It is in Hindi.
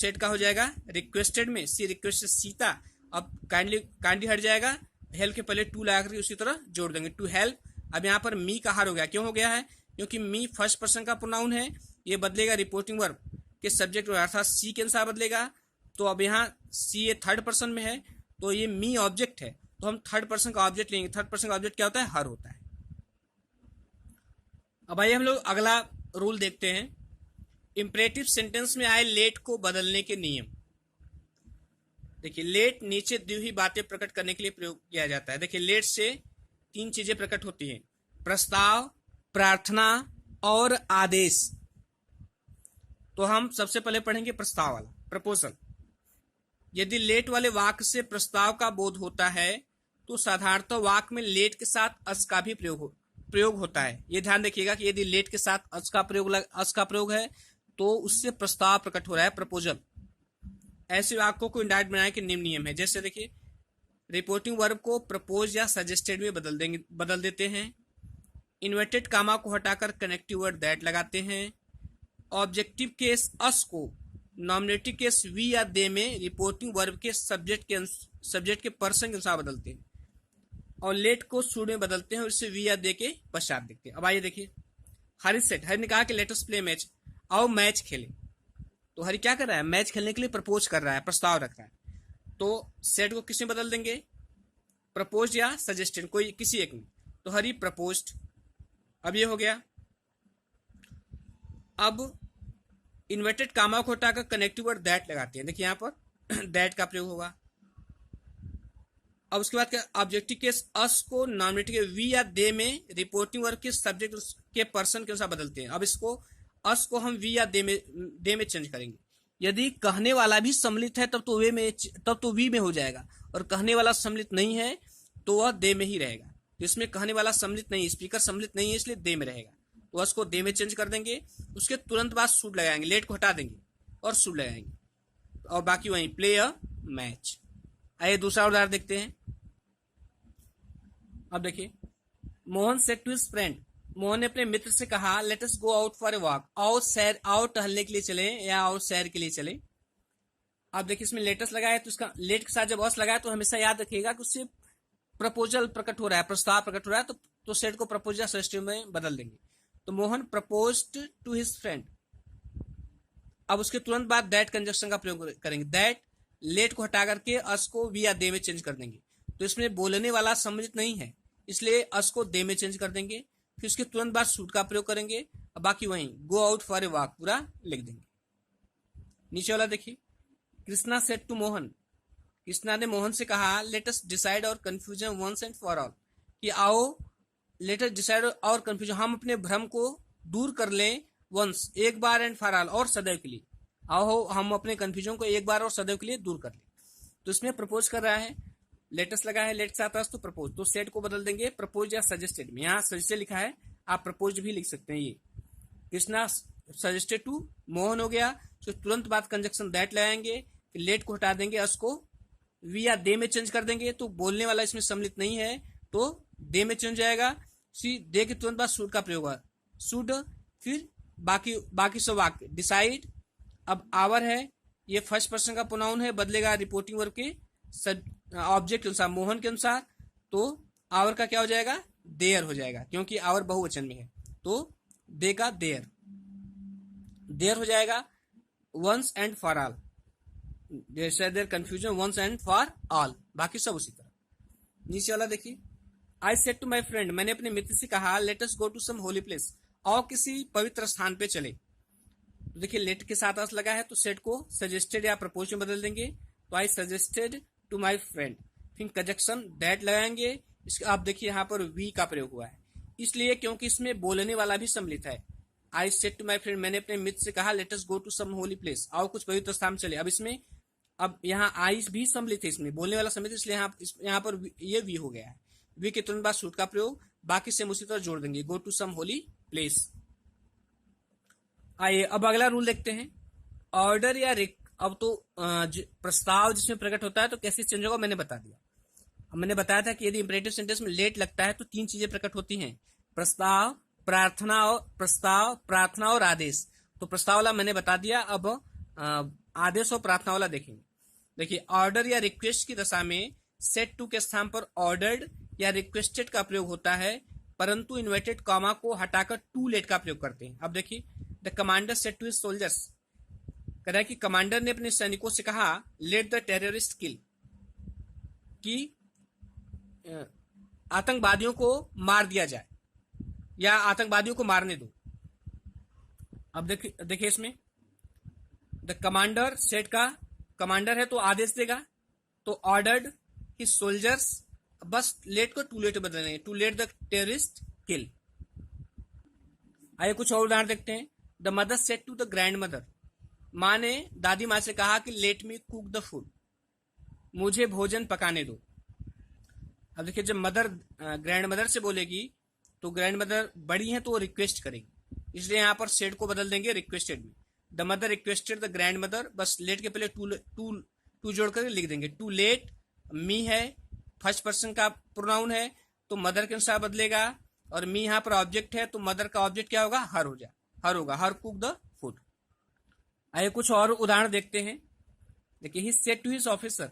सेट का हो जाएगा रिक्वेस्टेड में सी रिक्वेस्टेड सीता, अब काइंडली हट जाएगा, हेल्प के पहले टू लगा करके उसी तरह जोड़ देंगे टू हेल्प। अब यहाँ पर मी का हार हो गया, क्यों हो गया है? क्योंकि मी फर्स्ट पर्सन का प्रोनाउन है, ये बदलेगा रिपोर्टिंग वर्ब के सब्जेक्ट अर्थात सी के अनुसार बदलेगा। तो अब यहाँ सी ये थर्ड पर्सन में है, तो ये मी ऑब्जेक्ट है, तो हम थर्ड पर्सन का ऑब्जेक्ट लेंगे। थर्ड पर्सन का ऑब्जेक्ट क्या होता है? हर होता है। अब आइए हम लोग अगला रूल देखते हैं, इंपरेटिव सेंटेंस में आए लेट को बदलने के नियम। देखिए लेट नीचे दी हुई बातें प्रकट करने के लिए प्रयोग किया जाता है। देखिए लेट से तीन चीजें प्रकट होती हैं, प्रस्ताव, प्रार्थना और आदेश। तो हम सबसे पहले पढ़ेंगे प्रस्ताव वाला, प्रपोजल। यदि लेट वाले वाक्य से प्रस्ताव का बोध होता है तो साधारणतः वाक्य में लेट के साथ अस का भी प्रयोग होता है। ये ध्यान रखिएगा कि यदि लेट के साथ अस का प्रयोग है तो उससे प्रस्ताव प्रकट हो रहा है, प्रपोजल। ऐसे वाक्यों को इंडायरेक्ट बनाने के निम्न नियम है। जैसे देखिए रिपोर्टिंग वर्ब को प्रपोज या सजेस्टेड में बदल देते हैं, इन्वर्टेड कामा को हटाकर कनेक्टिव वर्ड दैट लगाते हैं, ऑब्जेक्टिव केस अस को नॉमिनेटिव केस वी या दे में रिपोर्टिंग वर्ब के सब्जेक्ट के पर्सन के अनुसार बदलते हैं, और लेट को शुड में बदलते हैं और इससे वी या दे के पश्चात देखते हैं। अब आइए देखिए हरी सेट, हरी ने कहा कि लेट अस प्ले मैच, आओ मैच खेले। तो हरी क्या कर रहा है? मैच खेलने के लिए प्रपोज कर रहा है, प्रस्ताव रख रहा है। तो सेट को किस में बदल देंगे? प्रपोज या सजेस्टेड, कोई किसी एक में। तो हरी प्रपोज्ड, अब ये हो गया। अब इन्वर्टेड कामा को हटाकर कनेक्टिव वर्ड दैट लगाते हैं। देखिए यहाँ पर दैट का प्रयोग होगा। अब उसके बाद क्या? ऑब्जेक्टिव केस अस को नॉमिनेटिव के वी या दे में रिपोर्टिंग वर्ब के सब्जेक्ट के पर्सन के अनुसार बदलते हैं। अब इसको अस को हम वी या दे में चेंज करेंगे। यदि कहने वाला भी सम्मिलित है तब तो वी में हो जाएगा, और कहने वाला सम्मिलित नहीं है तो वह दे में ही रहेगा। तो इसमें कहने वाला सम्मिलित नहीं, स्पीकर सम्मिलित नहीं है, इसलिए दे में रहेगा। तो अस को दे में चेंज कर देंगे। उसके तुरंत बाद शुड लगाएंगे, लेट को हटा देंगे और शुड लगाएंगे, और बाकी वहीं प्ले अ मैच। आइए दूसरा उदाहरण देखते हैं। अब देखिए Mohan said to his friend, Mohan ने अपने मित्र से कहा let us go out for a walk, आओ टहलने के लिए चले या आओ सैर के लिए चले। अब देखिए इसमें लेटस लगाया तो इसका लेट के साथ जब अस लगाया तो हमेशा याद रखिएगा कि उससे प्रपोजल प्रकट हो रहा है, प्रस्ताव प्रकट हो रहा है, तो सेट को प्रपोज या सजेस्टिव में बदल देंगे। तो Mohan proposed to his friend. अब उसके तुरंत बाद दैट कंजक्शन का प्रयोग करेंगे। दैट लेट को हटा करके अस को वी या दे में चेंज कर देंगे। तो इसमें बोलने वाला सम्मिलित नहीं है, इसलिए अस को दे में चेंज कर देंगे। फिर उसके तुरंत बाद शुड का प्रयोग करेंगे, और बाकी वहीं go out for a walk पूरा लिख देंगे। नीचे वाला देखिए, कृष्णा सेड टू मोहन, कृष्णा ने मोहन से कहा let us decide our confusion once and for all, कि आओ let us decide our confusion, हम अपने भ्रम को दूर कर लें, वंस एक बार एंड फॉर ऑल और सदैव के लिए। आओ हम अपने कंफ्यूजन को एक बार और सदैव के लिए दूर कर लें। तो इसमें प्रपोज कर रहा है, लेटेस्ट लगा है, लेट साथ तो प्रपोज, तो सेट को बदल देंगे प्रपोज या सजेस्टेड में। यहाँ सजेस्टेड लिखा है, आप प्रपोज भी लिख सकते हैं। ये कृष्णा सजेस्टेड टू मोहन हो गया, तो तुरंत बाद कंजक्शन दैट लगाएंगे, लेट को हटा देंगे, अस को वी या दे में चेंज कर देंगे। तो बोलने वाला इसमें सम्मिलित नहीं है तो दे में चेंज जाएगा। सी दे के तुरंत बाद शुड का प्रयोग होगा, शुड। फिर बाकी सब वाक्य डिसाइड। अब आवर है, ये फर्स्ट पर्सन का प्रोनाउन है, बदलेगा रिपोर्टिंग वर्ब के ऑब्जेक्ट के अनुसार, मोहन के अनुसार। तो आवर का क्या हो जाएगा? देयर हो जाएगा, क्योंकि आवर बहुवचन में है, तो दे का देयर हो जाएगा। वंस एंड फॉर ऑल, जैसे their confusion once and for all, बाकी सब उसी तरह। नीचे वाला देखिए, I said to my friend, मैंने अपने मित्र से कहा let us go to some holy place, और किसी पवित्र स्थान पे चले। तो देखिए लेट के साथ अस लगा है, तो सेट को सजेस्टेड या प्रपोज में बदल देंगे। तो I suggested to my friend, फिर कंजक्शन दैट लगाएंगे। इसके आप देखिए यहाँ पर वी का प्रयोग हुआ है, इसलिए क्योंकि इसमें बोलने वाला भी सम्मिलित है। I said to my friend, मैंने अपने मित्र से कहा let us go to some holy place, आओ कुछ पवित्र स्थान चले। अब इसमें यहाँ आई भी सम्मिलित है, इसमें बोलने वाला सम्मिलित, इसलिए यहाँ पर ये वी हो गया है। वी के तुरंत बाद शुड का प्रयोग, बाकी से उसी तरह जोड़ देंगे, go to some holy place. आइए अब अगला रूल देखते हैं, ऑर्डर या अब तो प्रस्ताव जिसमें प्रकट होता है तो कैसे चेंज होगा मैंने बता दिया। अब मैंने बताया था कि यदि इंपरेटिव सेंटेंस में लेट लगता है तो तीन चीजें प्रकट होती हैं, प्रार्थना और आदेश। तो प्रस्ताव वाला मैंने बता दिया। अब आदेश और प्रार्थना वाला देखेंगे। देखिए, ऑर्डर या रिक्वेस्ट की दशा में सेट टू के स्थान पर ऑर्डर्ड या रिक्वेस्टेड का प्रयोग होता है, परंतु इन्वर्टेड कॉमा को हटाकर टू लेट का प्रयोग करते हैं। अब देखिए, the commander said to his soldiers, कह रहा है कि कमांडर ने अपने सैनिकों से कहा लेट द टेररिस्ट किल, कि आतंकवादियों को मार दिया जाए या आतंकवादियों को मारने दो। अब देखिए इसमें द कमांडर सेट का कमांडर है तो आदेश देगा, तो ऑर्डर्ड हिज सोल्जर्स, बस लेट को टू लेट बदल देंगे, to let the terrorist kill. आइए कुछ और उदाहरण देखते हैं। The mother said to the grandmother, माँ ने दादी माँ से कहा कि let me cook the food, मुझे भोजन पकाने दो। अब देखिए, जब मदर ग्रैंड मदर से बोलेगी तो ग्रैंड मदर बड़ी है तो वो रिक्वेस्ट करेगी, इसलिए यहाँ पर सेट को बदल देंगे रिक्वेस्टेड में। The mother requested the grand mother, बस लेट के पहले टू जोड़ करके लिख देंगे। टू लेट मी है, फर्स्ट पर्सन का प्रोनाउन है तो मदर के अनुसार बदलेगा, और मी यहाँ पर ऑब्जेक्ट है तो मदर का ऑब्जेक्ट क्या होगा, हर होगा, हर कुक द फूड। आइए कुछ और उदाहरण देखते हैं। देखिए, he said to his officer,